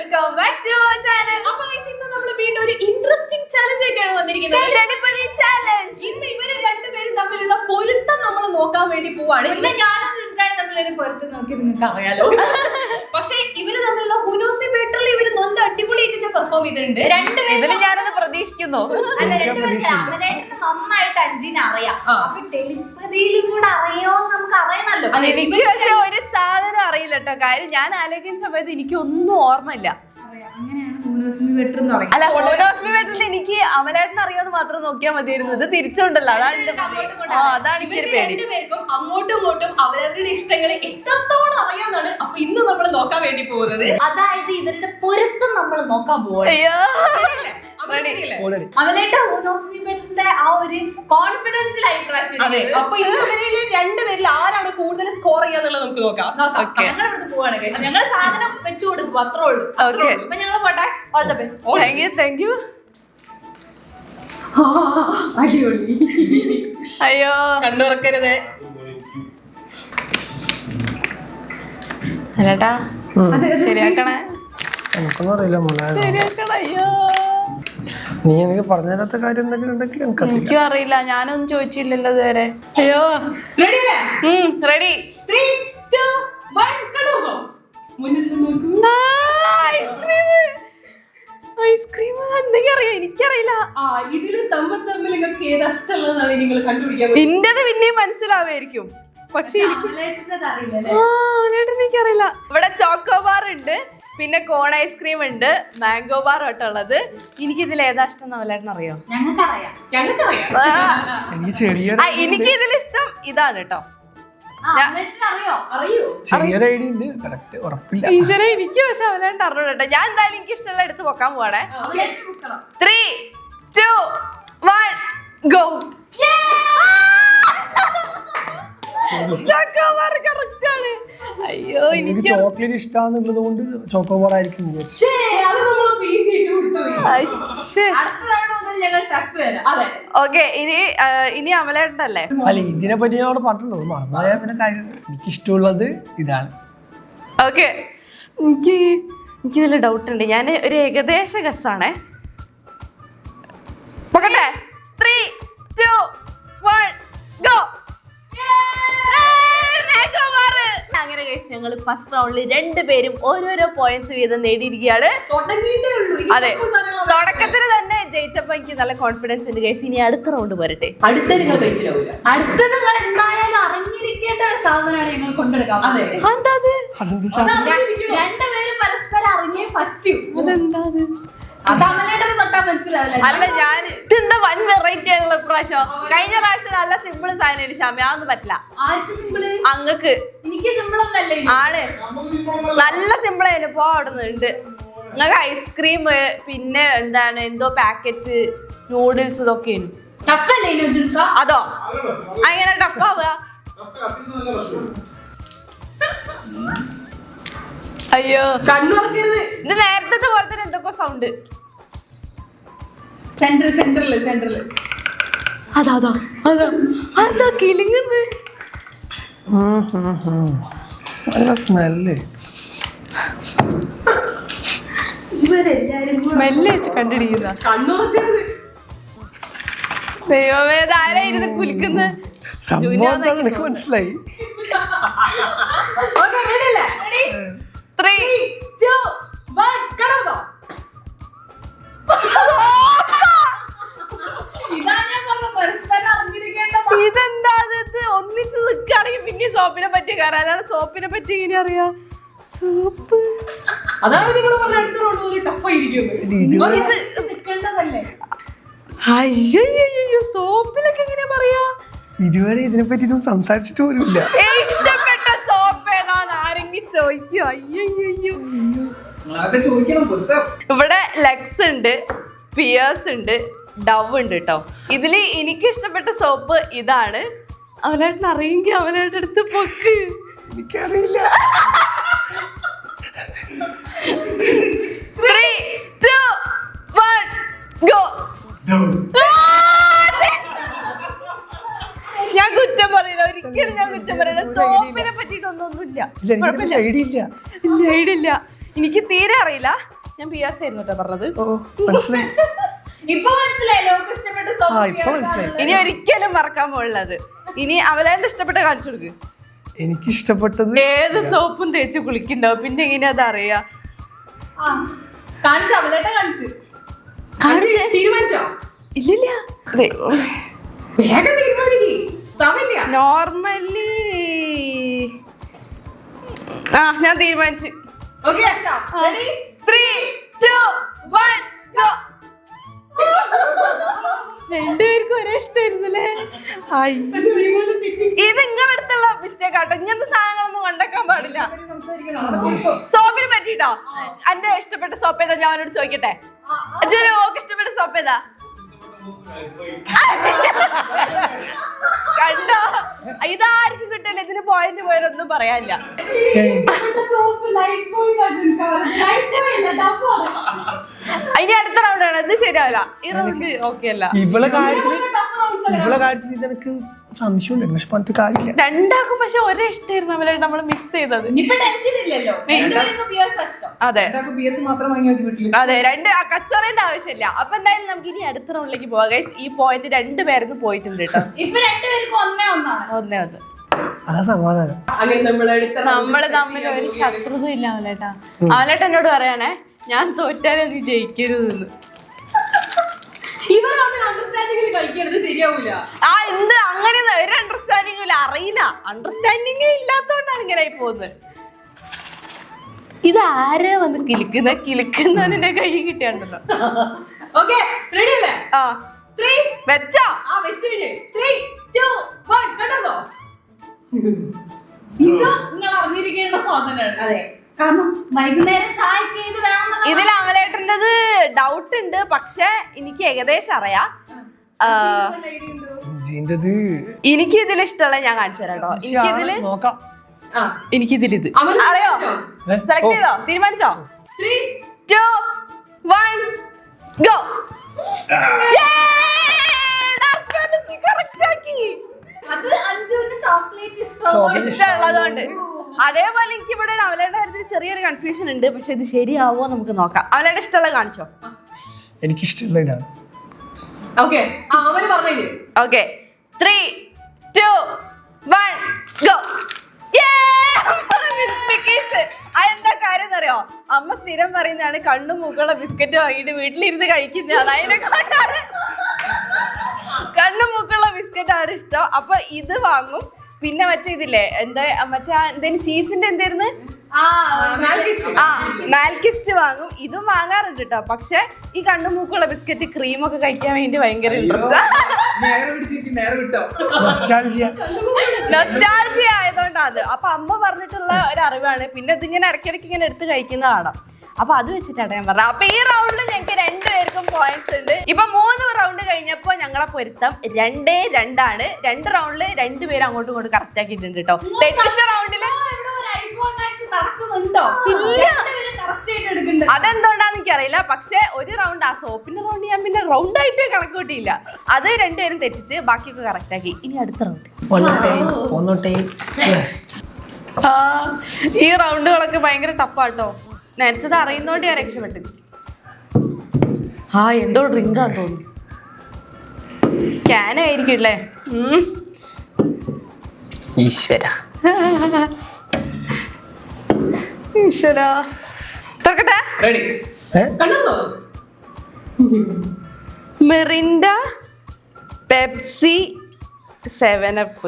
Welcome back to our channel. അപ്പോൾ ഇന്ന് നമ്മൾ വീണ്ടും ഒരു ഇൻട്രസ്റ്റിംഗ് ചാലഞ്ച് ആയിട്ടാണ് വന്നിരിക്കുന്നത്. ഗണപതി ചാലഞ്ച്. ഇന്ന് ഇവര് രണ്ടുപേരും തമ്മിലുള്ള പൊരുത്തം നമ്മൾ നോക്കാൻ വേണ്ടി പോവാണ്. ഇന്ന് ഞാനും നിങ്ങൾക്കായി തമ്മിലൊരു പൊരുത്തം നോക്കി നിങ്ങൾക്ക് അറിയാലോ. പക്ഷേ ഇവര് തമ്മിലുള്ള ഹൂ നോസ് മീ ബെറ്റർലി ഇവര് നല്ല അടിപൊളിയായിട്ട് പെർഫോം ചെയ്തിട്ടുണ്ട്. രണ്ടുപേരും ഞാനത് പ്രതീക്ഷിക്കുന്നു. അല്ല, രണ്ടുപേരും അമലേട്ടന് നന്നായിട്ട് അഞ്ജിനെ അറിയാം. അപ്പൊ ടെലിപ്പതിയിലും കൂടെ അറിയാമെന്ന് നമുക്ക് അറിയണല്ലോ. എനിക്ക് പക്ഷെ ഒരു സാധനം അറിയില്ല കേട്ടോ. കാര്യം ഞാൻ ആലോചിക്കുന്ന സമയത്ത് എനിക്ക് ഓർമ്മയില്ല. അല്ല, ഹൂനോസ്മി ബെറ്ററിൽ എനിക്ക് അമലേട്ടൻ അറിയാതെ മാത്രം നോക്കിയാൽ മതിയായിരുന്നു. ഇത് തിരിച്ചുണ്ടല്ലോ, അതാണ് അതാണ് എനിക്കൊരു പേടി. രണ്ടുപേർക്കും അങ്ങോട്ടും ഇങ്ങോട്ടും അവരവരുടെ ഇഷ്ടങ്ങൾ എത്രത്തോളം അറിയാന്നാണ് അപ്പൊ ഇന്ന് നമ്മൾ നോക്കാൻ വേണ്ടി പോകുന്നത്. അതായത് ഇവരുടെ പൊരുത്തം നമ്മൾ നോക്കാൻ പോവുകയാണ്. അമലേട്ട ഹൂനോസ്മി ബെറ്ററിന്റെ ആ ഒരു കോൺഫിഡൻസിലായി അപ്പൊ ഇവരിൽ രണ്ടുപേരിൽ ആരാണ് കൂടുതൽ സ്കോർ ചെയ്യാന്നുള്ളത് നമുക്ക് നോക്കാം. ഞങ്ങൾ ഇവിടുന്ന് പോവാണ്, ഞങ്ങൾ സാധനം വെച്ചു കൊടുക്കും, അത്രേ ഉള്ളൂ. അപ്പൊ ഞങ്ങൾ പോട്ടെ. All the best. Thank you. അടിപൊളി. അയ്യോ, കണ്ടുറക്കരുത്. അല്ലേട്ടാ ശരിയാക്കണേ, എനിക്കൊന്നും അറിയില്ല മോളെ. ശരിയാക്കണേ. അയ്യോ, നീ എനിക്ക് പറഞ്ഞു തരാത്ത കാര്യം എന്തെങ്കിലും ഉണ്ടെങ്കിൽ എനിക്കും അറിയില്ല. ഞാനൊന്നും ചോദിച്ചില്ലല്ലോ ഇതുവരെ. അയ്യോ, റെഡി അല്ലേ? റെഡി. 3, 2, 1 കണ്ടോ. മുന്നിൽ നോക്കൂ. ഐസ്ക്രീം എന്തെങ്കിലും അറിയാം, എനിക്കറിയില്ല. ഇതില് തമ്മിൽ നിങ്ങൾക്ക് ഏതാ ഇഷ്ടമുള്ളതെന്നാണ് നിങ്ങൾ കണ്ടുപിടിക്കാൻ. ഇന്റത് പിന്നെയും മനസ്സിലാവായിരിക്കും, പക്ഷെ എനിക്കറിയില്ല. ഇവിടെ ചോക്കോബാർ ഉണ്ട്, പിന്നെ കോൺ ഐസ്ക്രീം ഉണ്ട്, മാംഗോ ബാർ ആയിട്ടുള്ളത്. എനിക്കിതിൽ ഏതാ ഇഷ്ടം എന്നവലേട്ടൻ അറിയോ? എനിക്ക് ഇതിലിഷ്ടം ഇതാണ് കേട്ടോ. ടീച്ചറെ എനിക്ക് പക്ഷെ അവലേട്ടൻ അറിഞ്ഞു കേട്ടോ. ഞാൻ എന്തായാലും എനിക്ക് ഇഷ്ടമുള്ള എടുത്ത് പോക്കാൻ പോവാണേ. 3, 2, 1 ഗോ. അയ്യോ, എനിക്ക് ചോക്ലേറ്റ് ഇഷ്ടമാണെന്നുള്ളത് കൊണ്ട് ചോക്കോബാർ ആയിരിക്കും. ഓക്കെ, ഇനി അമലേട്ടല്ലേ? അല്ല, ഇതിനെ പറ്റി ഞാൻ അവിടെ പറഞ്ഞിട്ടുള്ളൂ. മറന്നുപോയ പിന്നെ കാര്യം. എനിക്ക് ഇഷ്ടമുള്ളത് ഇതാണ്. ഓക്കെ, എനിക്കിതിൽ ഡൗട്ട് ഉണ്ട്. ഞാൻ ഒരു ഏകദേശ ഗസ്സാണേ. പോകട്ടെ. 3, 2, 1 ഗോ. അങ്ങനെ കഴിച്ച് ഞങ്ങൾ ഫസ്റ്റ് റൗണ്ടിൽ രണ്ടുപേരും ഓരോരോ പോയിന്റ്സ് വീതം നേടിയിരിക്കുകയാണ്. അതെ, തുടക്കത്തിൽ തന്നെ ജയിച്ചപ്പോ എനിക്ക് നല്ല കോൺഫിഡൻസ് ഉണ്ട് കഴിച്ച്. ഇനി അടുത്ത റൗണ്ട് വരട്ടെ. അടുത്ത നിങ്ങൾ നിങ്ങൾ എന്തായാലും അറിഞ്ഞിരിക്കേണ്ട ഒരു സാധനമാണ് നിങ്ങൾ കൊണ്ടെടുക്കാം. രണ്ടുപേരും പരസ്പരം അറിഞ്ഞേ പറ്റൂ. അല്ല, ഞാൻ ഇതെന്താ വൻ വെറൈറ്റി ആണല്ലോ ഇപ്രാവശ്യം. കഴിഞ്ഞ പ്രാവശ്യം നല്ല സിമ്പിൾ സാധനം ഷാമി, അതൊന്നും പറ്റില്ല. അങ്ങക്ക് ആണ് നല്ല സിമ്പിൾ ആയിരുന്നു. പോ അവിടെ ഉണ്ട് നിങ്ങൾക്ക് ഐസ്ക്രീം, പിന്നെ എന്താണ് എന്തോ പാക്കറ്റ് നൂഡിൽസ് ഇതൊക്കെ. അതോ അങ്ങനെ ടഫാവുക? അയ്യോ, ഇത് നേരത്തെ പോലെ തന്നെ എന്തൊക്കെ സൗണ്ട്. സെന്ററില് അതാ കിളിങ്ങുന്നു. നല്ല സ്മെല്ല്. സ്മെല്ല് വെച്ച് കണ്ടിടിക്കുന്ന ദൈവമേ, ഇതാരാ ഇരുന്ന് കുലിക്കുന്ന? മനസ്സിലായി. 3, 2, 1 കടന്നോ. ഇതെന്താ ഒന്നിച്ച് നിൽക്കുകയാണെങ്കിൽ പിന്നെ സോപ്പിനെ പറ്റി കയറാം. അല്ലാതെ സോപ്പിനെ പറ്റി ഇങ്ങനെ അറിയാം. സോപ്പ് അതാണ് നിങ്ങൾ പറഞ്ഞ അടുത്ത റൗണ്ട് പോലെ ടഫായിരിക്കും. അയ്യോ, സോപ്പിലൊക്കെ എങ്ങനെ പറയാ? ഇതുവരെ ഇതിനെ പറ്റി സംസാരിച്ചിട്ട് പോലുമില്ല. ഇഷ്ടപ്പെട്ട സോപ്പ് ഏതാന്ന് ആരെങ്കിലും ചോദിക്കോ? അയ്യോ, ഇവിടെ ലക്സ് ഉണ്ട്, പിയേഴ്സ് ഉണ്ട്, ഡവ് ഉണ്ട് കേട്ടോ. ഇതില് എനിക്ക് ഇഷ്ടപ്പെട്ട സോപ്പ് ഇതാണ്. അവനായിട്ട് അറിയെങ്കിൽ അവനായിട്ട് എടുത്ത് പൊക്ക്. എനിക്കറിയില്ല. 3, 2, 1 ഗോ. ഞാൻ കുറ്റം പറയില്ല, ഒരിക്കലും ഞാൻ കുറ്റം പറയില്ല. സോപ്പിനെ പറ്റിയിട്ടൊന്നുമില്ല. ഐഡിയ എനിക്ക് തീരെ അറിയില്ല. ഞാൻ പിയാസ് ആയിരുന്നു കേട്ടോ പറഞ്ഞത്. ഓ മനസ്സിലായി. ഇപ്പൊ മനസ്സിലായല്ലോ ഇഷ്ടപ്പെട്ട ഇപ്പൊ മനസ്സിലായി. ഇനി ഒരിക്കലും മറക്കാൻ പോകുള്ളത്. ഇനി അവലാണ്ട് ഇഷ്ടപ്പെട്ട കാണിച്ചു കൊടുക്ക്. എനിക്ക് ഇഷ്ടപ്പെട്ടത് ഏത് സോപ്പും തേച്ച് കുളിക്കണ്ടാവും, പിന്നെ എങ്ങനെയാ അതറിയാ? കാണിച്ചു അവലേട്ട കാണിച്ചു തീരുമാനിച്ചോ? ഇല്ലില്ല, വേഗം തീരുമാനിക്കേ, സമയമില്ല. നോർമലി ഞാൻ തീരുമാനിച്ചു. Okay 3, 2, 1 go. രണ്ടുപേർക്കും ഒരേ ഇഷ്ടമായിരുന്നല്ലേ? ഇത് നിങ്ങളടുത്തുള്ള മിസ്റ്റേക്ക് ആട്ടോ. ഇങ്ങനത്തെ സാധനങ്ങളൊന്നും കണ്ടേക്കാൻ പാടില്ല. സോപ്പിനെ പറ്റിട്ടോ, എന്റെ ഇഷ്ടപ്പെട്ട സോപ്പ് ഏതാ ഞാൻ അവനോട് ചോദിക്കട്ടെ. ഓക്ക് ഇഷ്ടപ്പെട്ട സോപ്പ് ഏതാ? കണ്ടോ, ഇതാർക്കും കിട്ടില്ല. ഇതിന് പോയിന്റ് പോയാലൊന്നും പറയാനില്ല. ഇനി അടുത്ത റൗണ്ട് ആണ്. ഇത് ശരിയാവില്ല, ഈ റൗണ്ട് ഓക്കെ അല്ല. ഇവളെ കാര്യത്തിൽ എനിക്ക് സംശയമുണ്ട്, പക്ഷെ പറഞ്ഞിട്ട് കാര്യമില്ല. രണ്ടാക്കും പക്ഷെ ഒരേ ഇഷ്ടമായിരുന്നു അവരെ നമ്മൾ മിസ് ചെയ്തത്. ഇപ്പൊ ടെൻഷൻ ഇല്ലല്ലോ, രണ്ടുപേർക്കും പിയാസ് ഇഷ്ടം. അതെ BS മാത്രം വാങ്ങിയാൽ വീട്ടില്. അതെ, കച്ചറേന്റെ ആവശ്യമില്ല. അപ്പൊ എന്തായാലും നമുക്ക് ഇനി അടുത്ത റൗണ്ടിലേക്ക് പോവാം ഗൈസ്. ഈ പോയിന്റ് രണ്ടുപേർക്കും പോയിട്ടുണ്ട് കേട്ടോ. ഇപ്പൊ രണ്ടുപേർക്കും ഒന്നേ. അതാ സമാധാനം. അങ്ങനെ നമ്മള് തമ്മിൽ ഒരു ശത്രുത ഇല്ല അവലേട്ടാ. അവലേട്ട എന്നോട് പറയാനേ, ഞാൻ തോറ്റാലേ നീ ജയിക്കരുതെന്ന്. ഇവർ തമ്മിൽ അണ്ടർസ്റ്റാൻഡിംഗിൽ കളിക്കരുത്, ശരിയാവൂല. എന്ത് അങ്ങനെ ഒരു അണ്ടർസ്റ്റാൻഡിംഗ് ഇല്ല, അറിയില്ല. അണ്ടർസ്റ്റാൻഡിംഗ് ഇല്ലാത്തോണ്ടാണ് ഇങ്ങനെ ആയി പോകുന്നത്. ഇതാരാ വന്ന് കിളിക്കുന്നവന്റെ കൈ കിട്ടിയാണ്ടല്ലോ. ഓക്കെ റെഡി അല്ലേ? 3 വെച്ചോ? വെച്ചേ. 3, 2, 1 കണ്ടോ? ഇത് നിങ്ങൾ അറിഞ്ഞിരിക്കേണ്ട സാധനമാണ്. അതെ, കാരണം വൈകുന്നേരം ചായക്ക് ഇത് വേണമെന്നുള്ള ഇതിൽ അമലേട്ടൻ്റെത് ഡൗട്ട് ഉണ്ട്, പക്ഷെ എനിക്ക് ഏകദേശം അറിയാം. എനിക്ക് ഇതിൽ ഇഷ്ടമുള്ള ഞാൻ കാണിച്ചു തരാം കേട്ടോ. എനിക്കിതില് നോക്കാം. എനിക്കിതിലിത് അറിയോ? സെലക്ട് ചെയ്തോ? തീരുമാനിച്ചോ? 3, 2, 1 go. അത് അഞ്ജുവിന് ചോക്ലേറ്റ് ഇഷ്ടമുള്ളതുകൊണ്ട്. അതേപോലെ എനിക്ക് ഇവിടെ അവളുടെ കാര്യത്തിൽ ചെറിയൊരു കൺഫ്യൂഷൻ ഉണ്ട്, പക്ഷെ ഇത് ശരിയാവോ നമുക്ക് നോക്കാം. അവളുടെ ഇഷ്ടമുള്ളത് കാണിച്ചോ? എനിക്ക് ഇഷ്ടമുള്ള ഓക്കെ അവര് പറഞ്ഞു. Okay 3, 2, 1 go. അതെന്താ കാര്യം എന്നറിയോ? അമ്മ സ്ഥിരം പറയുന്നതാണ് കണ്ണും മൂക്കുള്ള ബിസ്ക്കറ്റ് വാങ്ങിയിട്ട് വീട്ടിലിരുന്ന് കഴിക്കുന്നതാണ്. അതിനെ കൊണ്ടാണ് കണ്ണും മൂക്കുള്ള ബിസ്ക്കറ്റ് ആണ് ഇഷ്ടം. അപ്പൊ ഇത് വാങ്ങും. പിന്നെ മറ്റേ ഇതില്ലേ, എന്തേലും ചീസിന്റെ എന്തായിരുന്നു, മാൽക്കിസ്റ്റ് വാങ്ങും. ഇതും വാങ്ങാറുണ്ട് കേട്ടോ. പക്ഷെ ഈ കണ്ണു മൂക്കുള്ള ബിസ്ക്കറ്റ് ക്രീമൊക്കെ കഴിക്കാൻ വേണ്ടി ഭയങ്കര ഇൻട്രസ്റ്റ് നൊസ്റ്റാൾജിയ ആയതുകൊണ്ടാണ്. അപ്പൊ അമ്മ പറഞ്ഞിട്ടുള്ള ഒരു അറിവാണ്. പിന്നെ ഇതിങ്ങനെ ഇടയ്ക്കിടയ്ക്ക് ഇങ്ങനെ എടുത്ത് കഴിക്കുന്ന കാണാം. അപ്പൊ അത് വെച്ചിട്ടാണ് ഞാൻ പറഞ്ഞത്. അപ്പൊ ഈ റൗണ്ടിൽ ഞങ്ങൾക്ക് രണ്ടുപേർക്കും പോയിന്റ്സ് ഉണ്ട്. ഇപ്പൊ 3 റൗണ്ട് കഴിഞ്ഞപ്പോ ഞങ്ങളെ പൊരുത്തം 2-2 ആണ്. 2 റൗണ്ടില് രണ്ടുപേരും അങ്ങോട്ടും ഇങ്ങോട്ടും കറക്റ്റ് ആക്കിയിട്ടുണ്ട് കേട്ടോ. തെറ്റിച്ച റൗണ്ടില് അതെന്തുകൊണ്ടാന്ന് എനിക്കറിയില്ല. പക്ഷെ ഒരു റൗണ്ട്, ആ സോപ്പിന്റെ റൗണ്ട് ഞാൻ പിന്നെ റൗണ്ട് ആയിട്ട് കണക്ക് കൂട്ടിയില്ല. അത് രണ്ടുപേരും തെറ്റിച്ച് ബാക്കിയൊക്കെ കറക്റ്റ് ആക്കി. ഇനി അടുത്ത റൗണ്ട്. ഈ റൗണ്ടുകളൊക്കെ ഭയങ്കര ടഫാട്ടോ. നേരത്തെ അറിയുന്നോണ്ട് ഞാൻ രക്ഷപ്പെട്ടു. എന്തോ ഡ്രിങ്കാന്ന് തോന്നുന്നു. ക്യാനായിരിക്കും അല്ലേ? ഈശ്വര തുറക്കട്ടെ. Mirinda, Pepsi, 7up.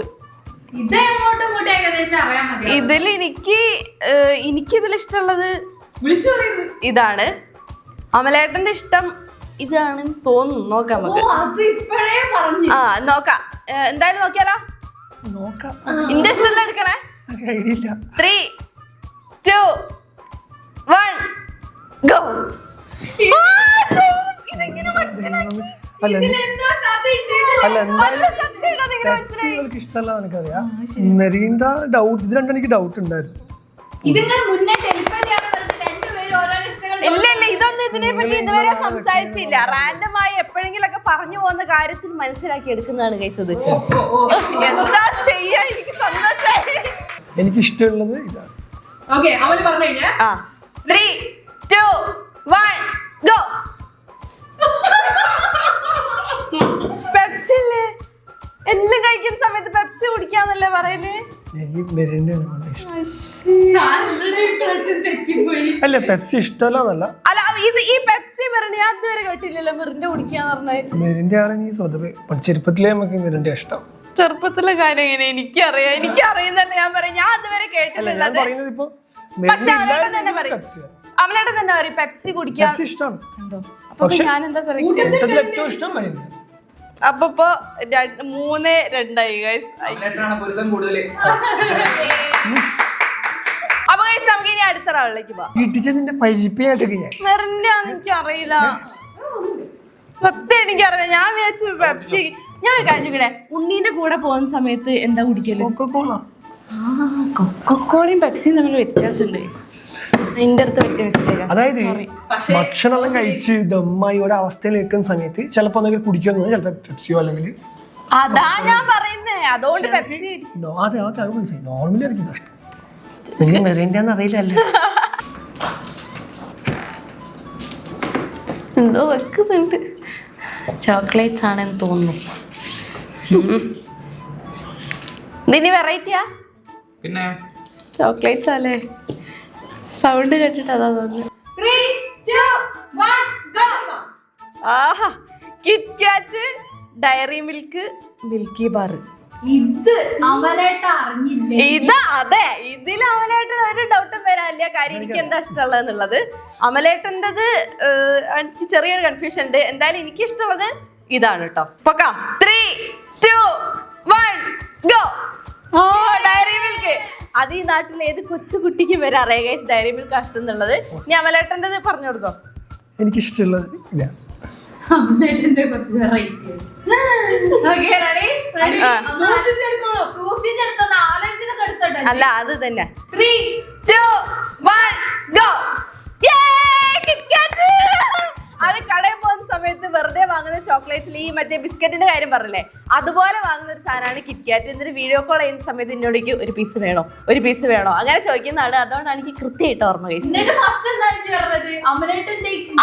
ഇതിൽ എനിക്കിതിൽ ഇഷ്ടമുള്ളത് ഇതാണ്. അമലേട്ടന്റെ ഇഷ്ടം ഇതാണെന്ന് തോന്നുന്നു. നോക്കാം നമുക്ക്. നോക്കാം. എന്തായാലും നോക്കിയാലോ? ഇന്റെ ഇഷ്ടം എടുക്കണേ. 3, 2, 1 go. ഇതെങ്ങനെ മനസ്സിലാക്കി? ഇഷ്ടമല്ല എനിക്കറിയാം. മെറീൻഡ ഡൗട്ട്, ഇത് രണ്ടും എനിക്ക് ഡൗട്ട് ഉണ്ടായിരുന്നു. ഇല്ല, ഇതൊന്നും ഇതിനെ പറ്റി ഇതുവരെ സംസാരിച്ചില്ല. റാൻഡമായി എപ്പോഴെങ്കിലും ഒക്കെ പറഞ്ഞു പോകുന്ന കാര്യത്തിൽ മനസ്സിലാക്കി എടുക്കുന്നതാണ് കഴിച്ചത്. എന്താ ചെയ്യാ, എനിക്ക് സന്തോഷമായി. എനിക്ക് ഇഷ്ടമുള്ളത് ഇതാണ്. 3, 2, 1 എനിക്ക് മെറിൻഡയാണ് വളരെ ഇഷ്ടം. സാറിന്റെ impression തെറ്റിപ്പോയി. അല്ല പെപ്സി ഇഷ്ടമല്ല അല്ല ഇത് ഈ പെപ്സി മെറിന്റെ ഞാൻ ഇതുവരെ കേട്ടില്ലല്ലോ മെറിന്റെ കുടിക്കാന്ന് പറഞ്ഞത്. മെറിൻ്റെ ആണ് നീ സ്വതവേ ചെറുപ്പത്തിലേ നമുക്ക് മെറിൻ്റെ ഇഷ്ടം. ചെറുപ്പത്തിലെ കാര്യം എങ്ങനെ എനിക്കറിയുന്നല്ല ഞാൻ പറയാം. ഞാൻ അതുവരെ അല്ല കേട്ടിട്ടുള്ളത്. ഞാൻ പറയുന്നത് ഇപ്പൊ പക്ഷെ അവലേട്ടൻ തന്നെ പറയും പെപ്സി കുടിക്കാൻ പെപ്സി ഇഷ്ടമാണ്. അപ്പൊ ഞാൻ എന്താ കൂട്ടത്തിൽ ഏറ്റവും ഇഷ്ടം മെറിൻ്റെ. അപ്പൊ 3-2 ഗൈസ്. പൊരുത്തം കൂടുതൽ. അപ്പൊ ഗൈസ് നമുക്ക് ഇനി അടുത്ത റൗണ്ടിലേക്ക് പോവാം. വീട്ടിൽ ചെന്നിന്റെ പരിപ്പിനായിട്ടൊക്കെ ഞാൻ മെറിന്റെ എനിക്ക് അറിയില്ല, സത്യം എനിക്കറിയില്ല. ഞാൻ വിചാരിച്ചു പെപ്സി. ഞാൻ കഴിച്ചിക്കണേ ഉണ്ണീന്റെ കൂടെ പോകുന്ന സമയത്ത് എന്താ കുടിക്കല്? കൊക്കോള. കൊക്കോളയും പെപ്സിയും തമ്മിൽ വ്യത്യാസമുണ്ട് ഗൈസ്. എന്റെ അടുത്ത് പറ്റിയ മിസ്റ്റേക്ക്. അതായത് ഭക്ഷണം കഴിച്ച് ദമ്മായി ഒരു അവസ്ഥയിൽ നിൽക്കുന്ന സമയത്ത് ചിലപ്പോ എന്തെങ്കിലും കുടിക്കുന്നത് ചിലപ്പോ പെപ്സിയോ അല്ലെങ്കിൽ അതാ ഞാൻ പറയുന്നേ. അതുകൊണ്ട് പെപ്സി അതെ അത് മനസ്സിലായി. നോർമലി എനിക്ക് ഇഷ്ടം. നിങ്ങൾ മെറിൻ്റെ അറിയില്ലല്ലേ. എന്തോ വെക്കുന്നുണ്ട്. ചോക്ലേറ്റ്സ് ആണെന്ന് തോന്നുന്നു. ഇതിന് വെറൈറ്റിയാ? പിന്നെ ചോക്ലേറ്റ്സ് അല്ലേ? സൗണ്ട് കേട്ടിട്ട് അതാ തോന്നുന്നു. 3, 2, 1, go. ആഹാ, KitKat, Dairy Milk, Milky Bar. ഇത് അമലേട്ട അറിഞ്ഞില്ലേ? അതെ ഇതിൽ അമലേട്ടൻ ഒരു ഡൗട്ടും വരാനില്ല. കാര്യം എനിക്ക് എന്താ ഇഷ്ടമുള്ളതെന്നുള്ളത്. അമലേട്ടൻ്റെത് എനിക്ക് ചെറിയൊരു കൺഫ്യൂഷൻ ഉണ്ട്. എന്തായാലും എനിക്ക് ഇഷ്ടമുള്ളത് ഇതാണ് കേട്ടോ. പൊക്കാം. 3, 2, 1, go. ഓ ഡയറി മിൽക്ക്. അത് ഈ നാട്ടിൽ ഏത് കൊച്ചുകുട്ടിക്ക് വരെ അറിയാം ഡയറി മിൽക്ക് ഇഷ്ടം എന്നുള്ളത്. ഇനി അമലേട്ടൻ്റെത് പറഞ്ഞു കൊടുത്തോ. എനിക്കിഷ്ടമുള്ളത് ഇല്ല. അമലേട്ടന്റെ കുറച്ച് വെറൈറ്റി. Okay ready? റെഡി. സൂക്ഷിച്ചെടുത്തോളൂ. ആലോചിച്ചൊക്കെ എടുത്തോട്ടെ. അല്ല അത് തന്നെ. 3, 2, 1, go. അത് കടയിൽ പോകുന്ന സമയത്ത് വെറുതെ വാങ്ങുന്ന ചോക്ലേറ്റിൽ ഈ മറ്റേ ബിസ്ക്കറ്റിന്റെ കാര്യം പറഞ്ഞില്ലേ, അതുപോലെ വാങ്ങുന്ന ഒരു സാധനമാണ് കിറ്റ്കാറ്റ്. എന്നിട്ട് വീഡിയോ കോൾ ചെയ്യുന്ന സമയത്ത് എന്നോടേക്ക് ഒരു പീസ് വേണോ അങ്ങനെ ചോദിക്കുന്നതാണ്. അതുകൊണ്ടാണ് എനിക്ക് കൃത്യമായിട്ട് ഓർമ്മ കഴിച്ചത്.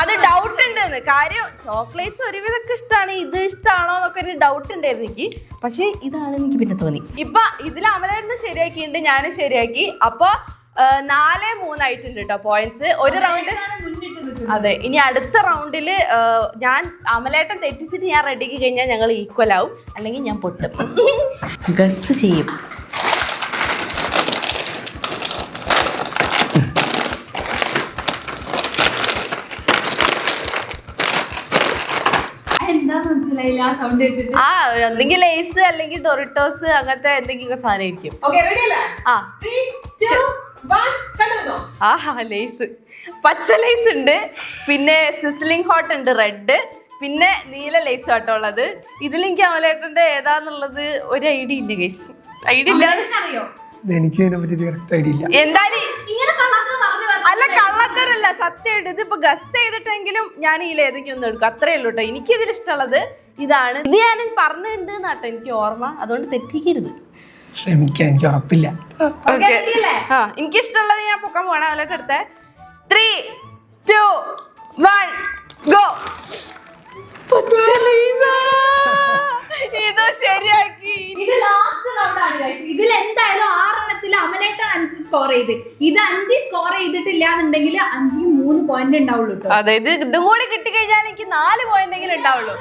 അത് ഡൗട്ട് ഉണ്ട് കാര്യം. ചോക്ലേറ്റ്സ് ഒരുവിധമൊക്കെ ഇഷ്ടമാണ്. ഇത് ഇഷ്ടമാണോ എന്നൊക്കെ ഒരു ഡൗട്ട് ഉണ്ടായിരുന്നു എനിക്ക്. പക്ഷെ ഇതാണ് എനിക്ക് പിന്നെ തോന്നി. ഇപ്പൊ ഇതിൽ അമലേട്ടന് ശരിയാക്കിയിട്ടുണ്ട്, ഞാനും ശരിയാക്കി. അപ്പൊ 4-3 ആയിട്ടുണ്ട് കേട്ടോ പോയിന്റ്സ്. ഒരു റൗണ്ട്. അതെ, ഇനി അടുത്ത റൗണ്ടില് ഞാൻ അമലേട്ടൻ തെറ്റിച്ചിട്ട് ഞാൻ റെഡിക്ക് കഴിഞ്ഞാൽ ഞങ്ങൾ ഈക്വൽ ആവും, അല്ലെങ്കിൽ ഞാൻ പൊട്ടും. ഗസ് ചെയ്യും. ഒന്നെങ്കിൽ ലേസ് അല്ലെങ്കിൽ ഡൊറിറ്റോസ് അങ്ങനത്തെ എന്തെങ്കിലും സാധനം ആയിരിക്കും. ആ ആഹാ ലേസ്. പച്ച ലേസ് ഉണ്ട്, പിന്നെ സിസ്ലിംഗ് ഹോട്ട് ഉണ്ട് റെഡ്, പിന്നെ നീല ലേസ് ആട്ടോ ഉള്ളത്. ഇതിലെനിക്ക് അമലേട്ടന്റെ ഏതാന്നുള്ളത് ഒരു ഐഡിയ ഇല്ല ഗൈസ്. ഐഡിയ ഇല്ല. എനിക്ക് ഇതിനെ പറ്റി കറക്റ്റ് ഐഡിയ ഇല്ല. എന്തായാലും അല്ല കള്ളത്തരല്ല, സത്യമായിട്ട് ഇതിപ്പോ ഗസ് ചെയ്തിട്ടെങ്കിലും ഞാൻ ഈ ഏതെങ്കിലും ഒന്ന് എടുക്കും. അത്രേ ഉള്ളൂ കേട്ടോ. എനിക്ക് ഇതിൽ ഇഷ്ടമുള്ളത് ഇതാണ്. ഇത് ഞാൻ പറഞ്ഞിട്ടുണ്ട് നാട്ടോ എനിക്ക് ഓർമ്മ. അതുകൊണ്ട് തെറ്റിക്കരുത്. ശ്രമിക്കാൻ എനിക്ക് ഉറപ്പില്ല. എനിക്ക് ഇഷ്ടമുള്ളത് ഞാൻ പൊക്കാൻ പോണ അവലോട്ട് എടുത്തേ. 3, 2, 1, go. ഇതോ ശരിയാക്കി. ഇത് ലാസ്റ്റ് റൗണ്ട് ആണ് ഗൈസ്. ഇതിൽ എന്തായാലും 6 അമലേട്ടൻ 5 സ്കോർ ചെയ്ത്, ഇത് 5 സ്കോർ ചെയ്തിട്ടില്ല എന്നുണ്ടെങ്കിൽ 5-ന് 3 പോയിന്റ് ഉണ്ടാവുള്ളൂ. അതെ, ഇതും കൂടി കിട്ടിക്കഴിഞ്ഞാൽ എനിക്ക് 4 പോയിന്റ് എങ്കിലും ഉണ്ടാവുള്ളൂ.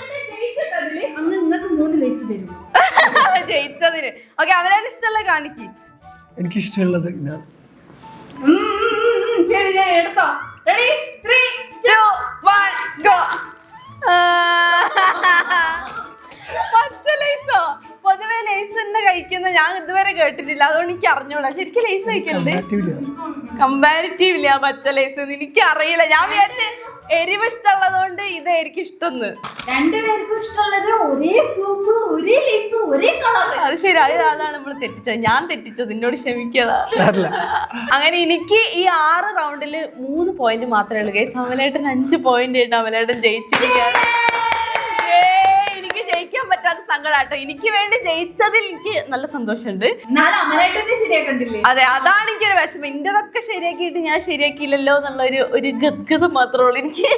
അന്ന് നിങ്ങൾക്ക് 3 ലൈസ് തരും ജയിച്ചതിന്. ഓക്കെ, അമലേട്ടൻ ഇഷ്ടമുള്ള കാണിക്ക്. എനിക്ക് ഇഷ്ടമുള്ളത് ഇതാണ്. ശരി, ഞാൻ എടുത്തോ. റെഡി? 3, 2, 1, go. പച്ച ലേസോ? പൊതുവെ ലേസ് തന്നെ കഴിക്കുന്ന ഞാൻ ഇതുവരെ കേട്ടിട്ടില്ല. അതുകൊണ്ട് എനിക്ക് അറിഞ്ഞൂടാ. ശരിക്കും ലേസ് കഴിക്കലുണ്ട് കമ്പാരിറ്റീവ്ലി ആ പച്ച ലേസ് എനിക്ക് അറിയില്ല. ഞാൻ വിചാരിച്ച എരിവ് ഇഷ്ടമുള്ളതുകൊണ്ട് ഇതായിരിക്കും ഇഷ്ടം. രണ്ടുപേർക്കും ഇഷ്ടമുള്ളത് ഒരേ സൂപ്പ്, ഒരേ ലേസ്, ഒരേ കളർ. അത് ശരി, അതാണ് നമ്മൾ തെറ്റിച്ചത്. ഞാൻ തെറ്റിച്ചത്, എന്നോട് ക്ഷമിക്കടാ. അങ്ങനെ എനിക്ക് ഈ 6 റൗണ്ടിൽ 3 പോയിന്റ് മാത്രമേ ഉള്ളൂ ഗൈസ്. അമലേട്ടൻ 5 പോയിന്റ് ഉണ്ട്. അമലേട്ടൻ ജയിച്ചിരിക്കുകയാണ്. എനിക്ക് ജയിക്കാൻ പറ്റാത്ത സങ്കടാട്ടോ. എനിക്ക് വേണ്ടി ജയിച്ചതിൽ എനിക്ക് നല്ല സന്തോഷമുണ്ട്. അതെ, അതാണ് എനിക്കൊരു വിഷമം. ഇന്റതൊക്കെ ശരിയാക്കിയിട്ട് ഞാൻ ശരിയാക്കിയില്ലല്ലോ എന്നുള്ള ഒരു ഗദ്ഗതം മാത്രമേ ഉള്ളൂ എനിക്ക്.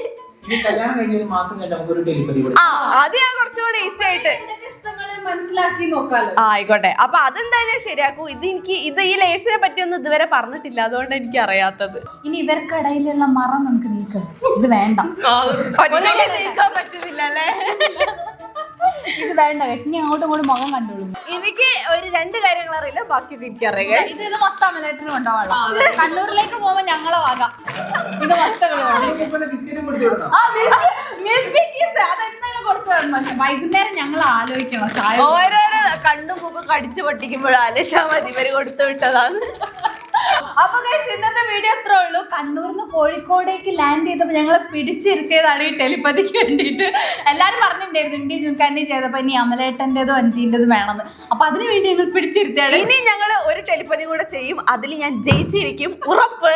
ഇനി കല്യാണം കഴിഞ്ഞ ഒരു മാസം കഴിഞ്ഞ് നമുക്കൊരു ടെലിപ്പതി കൂടെ. ആ അത് ഞാൻ കുറച്ചുകൂടി ഈസി ആയിട്ട് ഇഷ്ടങ്ങള് മനസ്സിലാക്കി നോക്കാലോ. ആയിക്കോട്ടെ. അപ്പൊ അതെന്തായാലും ശരിയാക്കും. ഇത് ഈ ലേസിനെ പറ്റിയൊന്നും ഇതുവരെ പറഞ്ഞിട്ടില്ല, അതുകൊണ്ട് എനിക്ക് അറിയാത്തത്. ഇനി ഇവർക്കിടയിലുള്ള മറ നമുക്ക് നീക്കാം. ഇത് വേണ്ട, ഒറ്റയ്ക്ക് നീക്കാൻ പറ്റുന്നില്ല അല്ലേ? ഇത് വേണ്ട. ഇനി അങ്ങോട്ടും ഇങ്ങോട്ടും മുഖം കണ്ടോളൂ. എനിക്ക് ഒരു 2 കാര്യങ്ങൾ അറിയില്ല, ബാക്കിയൊക്കെ എനിക്കറിയാം. ഇത് മൊത്തം അമലേട്ടന് കൊണ്ടുപോകാം. കണ്ണൂരിലേക്ക് പോകുമ്പോ ഞങ്ങളെ വാകാം. ഇത് മൊത്തം പിന്നെ ബിസ്ക്കറ്റും കൊടുത്തു വിടണം. അതെന്തായാലും കൊടുത്തു തരണം. പക്ഷെ വൈകുന്നേരം ഞങ്ങൾ ആലോചിക്കണം. ചായ ഓരോരോ കണ്ണും മൂക്കും കടിച്ചു പൊട്ടിക്കുമ്പോഴും ആലോചിച്ചാ മതി ഇവര് കൊടുത്തു വിട്ടതാണ്. അപ്പൊ guys, ഇന്നത്തെ വീഡിയോ അത്രേ ഉള്ളൂ. കണ്ണൂർന്ന് കോഴിക്കോടേക്ക് ലാൻഡ് ചെയ്തപ്പോ ഞങ്ങളെ പിടിച്ചിരുത്തിയതാണ് ഈ ടെലിപ്പതിക്ക് വേണ്ടിയിട്ട്. എല്ലാരും പറഞ്ഞിട്ടുണ്ടായിരുന്നു ഇന്ത്യ ജുൻകാന്റി ചെയ്തപ്പോ ഇനി അമലേട്ടൻ്റെതും അഞ്ചിൻ്റെതും വേണമെന്ന്. അപ്പൊ അതിന് വേണ്ടി ഞങ്ങൾ പിടിച്ചിരുത്തിയാണ്. ഇനി ഞങ്ങള് ഒരു ടെലിപ്പതി കൂടെ ചെയ്യും, അതിൽ ഞാൻ ജയിച്ചിരിക്കും, ഉറപ്പ്.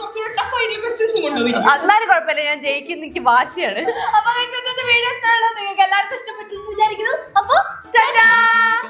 കുറച്ചുകൂടെ ടഫ് ആയിട്ടുള്ള ക്വസ്റ്റ്യൻസും കൊണ്ടുവന്നിരിക്കും. എന്നാലും കുഴപ്പമില്ല, ഞാൻ ജയിക്കുന്ന എനിക്ക് വാശിയാണ്. അപ്പൊ guys,